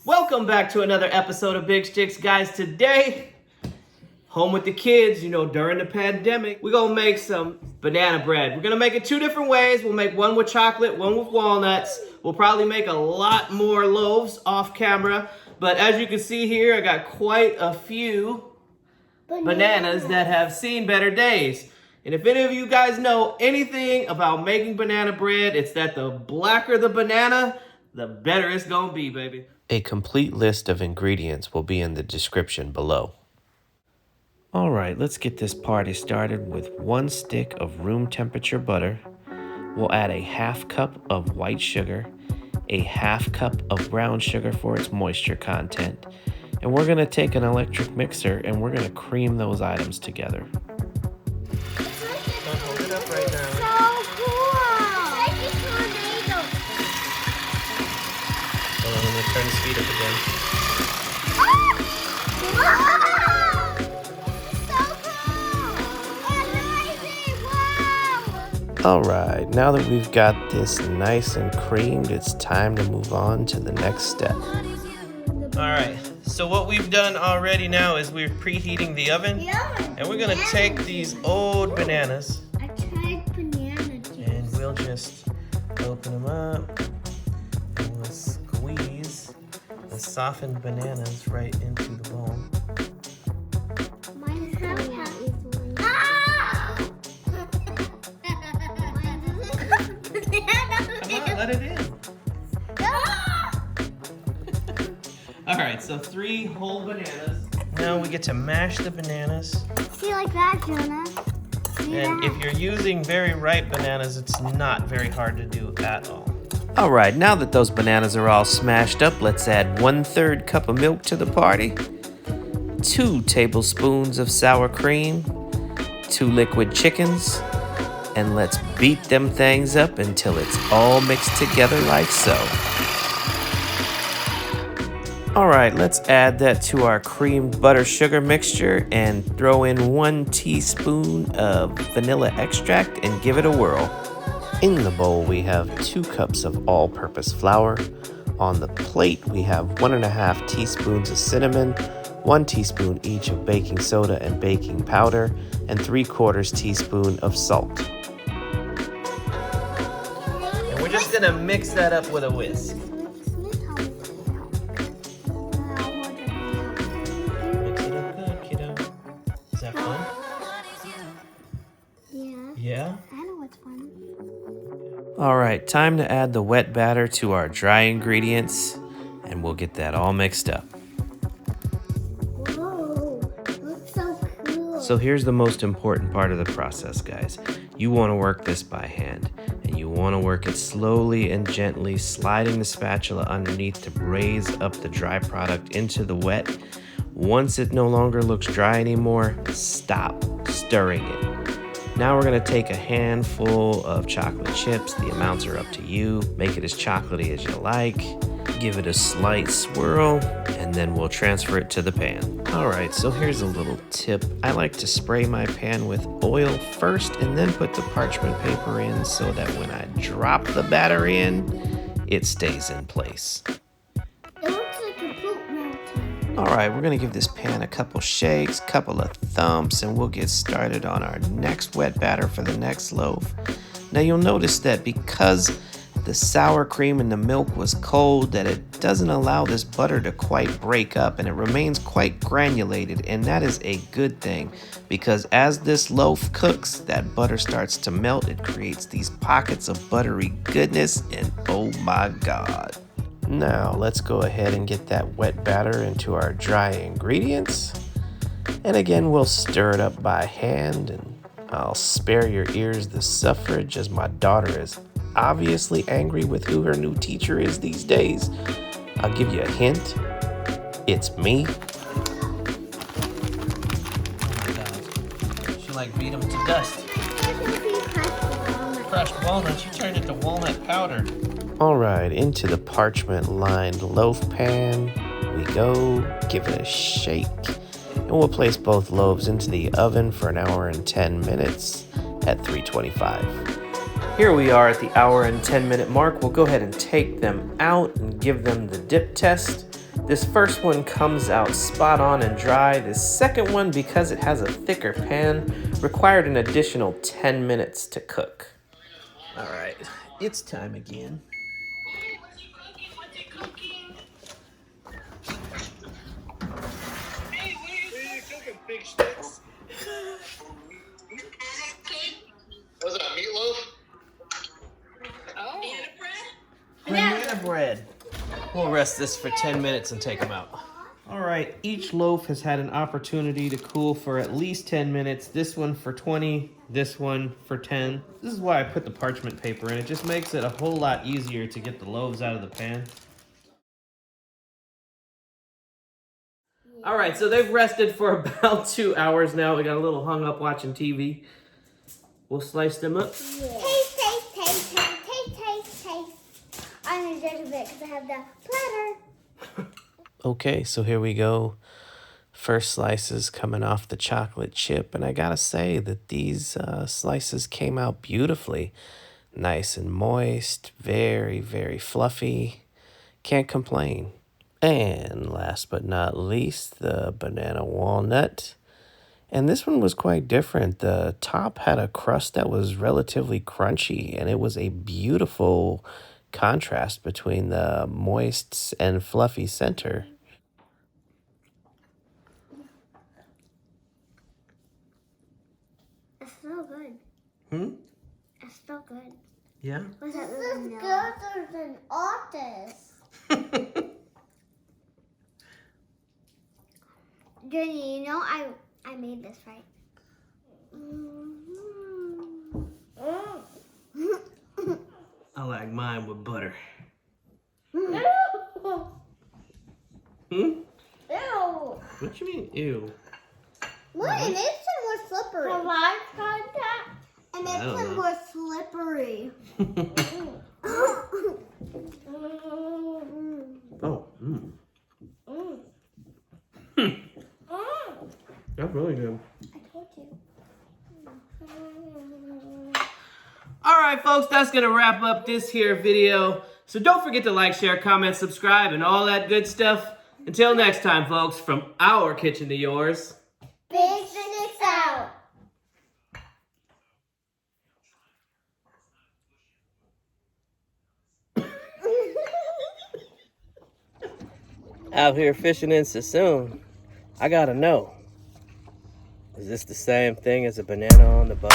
Welcome back to another episode of Big Shticks. Guys, today, home with the kids, during the pandemic, we're gonna make some banana bread. We're gonna make it two different ways. We'll make one with chocolate, one with walnuts. We'll probably make a lot more loaves off camera. But as you can see here, I got quite a few bananas that have seen better days. And if any of you guys know anything about making banana bread, it's that the blacker the banana, the better it's gonna be, baby. A complete list of ingredients will be in the description below. All right, let's get this party started with 1 stick of room temperature butter. We'll add a 1/2 cup of white sugar, a 1/2 cup of brown sugar for its moisture content, and we're gonna take an electric mixer and we're gonna cream those items together. Hold it up right now. Let me turn the speed up again. All right, now that we've got this nice and creamed, it's time to move on to the next step. All right, so what we've done already now is we're preheating the oven, and we're gonna take these old bananas, and we'll just open them up, and we'll squeeze the softened bananas right into the bowl. Let it in. All right, so 3 whole bananas. Now we get to mash the bananas. See, like that, Jonah. And if you're using very ripe bananas, it's not very hard to do at all. All right, now that those bananas are all smashed up, let's add 1/3 cup of milk to the party, 2 tablespoons of sour cream, 2 liquid chickens, and let's beat them things up until it's all mixed together like so. All right, let's add that to our creamed butter sugar mixture and throw in 1 teaspoon of vanilla extract and give it a whirl. In the bowl, we have 2 cups of all-purpose flour. On the plate, we have 1.5 teaspoons of cinnamon, 1 teaspoon each of baking soda and baking powder, and 3/4 teaspoon of salt. And we're just gonna mix that up with a whisk. Mix it up good, kiddo. Is that fun? Yeah? I know what's fun. All right, time to add the wet batter to our dry ingredients, and we'll get that all mixed up. Whoa, looks so cool. So here's the most important part of the process, guys. You want to work this by hand, and you want to work it slowly and gently, sliding the spatula underneath to raise up the dry product into the wet. Once it no longer looks dry anymore, stop stirring it. Now we're gonna take a handful of chocolate chips. The amounts are up to you. Make it as chocolatey as you like. Give it a slight swirl, and then we'll transfer it to the pan. All right, so here's a little tip. I like to spray my pan with oil first and then put the parchment paper in so that when I drop the batter in, it stays in place. It looks like a fruit mountain. All right, we're gonna give this pan a couple shakes, couple of thumps, and we'll get started on our next wet batter for the next loaf. Now you'll notice that because the sour cream in the milk was cold, that it doesn't allow this butter to quite break up, and it remains quite granulated, and that is a good thing because as this loaf cooks, that butter starts to melt. It creates these pockets of buttery goodness, and oh my God. Now let's go ahead and get that wet batter into our dry ingredients. And again, we'll stir it up by hand, and I'll spare your ears the suffrage as my daughter is obviously angry with who her new teacher is these days. I'll give you a hint. It's me. Oh my God. She like beat them to dust. Crushed walnuts, you turned it to walnut powder. All right, into the parchment-lined loaf pan we go. Give it a shake. And we'll place both loaves into the oven for 1 hour and 10 minutes at 325. Here we are at the 1 hour and 10 minute mark. We'll go ahead and take them out and give them the dip test. This first one comes out spot on and dry. This second one, because it has a thicker pan, required an additional 10 minutes to cook. All right, it's time again. Hey, what's you cooking? What's you cooking? Hey, what are you cooking, big Shticks? What's that, meatloaf? Oh. Banana bread. We'll rest this for 10 minutes and take them out. All right, each loaf has had an opportunity to cool for at least 10 minutes. This one for 20, this one for 10. This is why I put the parchment paper in. It just makes it a whole lot easier to get the loaves out of the pan. All right, so they've rested for about 2 hours now. We got a little hung up watching TV. We'll slice them up. Taste, taste, taste, taste, taste, taste, taste. I'm gonna judge a bit because I have the platter. Okay, so here we go. First slices coming off the chocolate chip, and I gotta say that these slices came out beautifully. Nice and moist, very, very fluffy. Can't complain. And last but not least, the banana walnut. And this one was quite different. The top had a crust that was relatively crunchy, and it was a beautiful contrast between the moist and fluffy center. It's so good. It's so good. Yeah? This is gooder than artists. Jenny, you know I made this, right? I like mine with butter. Ew. Ew. What you mean, ew? Look, it makes them more slippery. Have I tried that? It makes don't them know. more slippery. Oh, That's really good. I told you. All right, folks, that's going to wrap up this here video. So don't forget to like, share, comment, subscribe, and all that good stuff. Until next time, folks, from our kitchen to yours. Big Shticks out. Out here fishing in Sassoon. I gotta know, is this the same thing as a banana on the boat?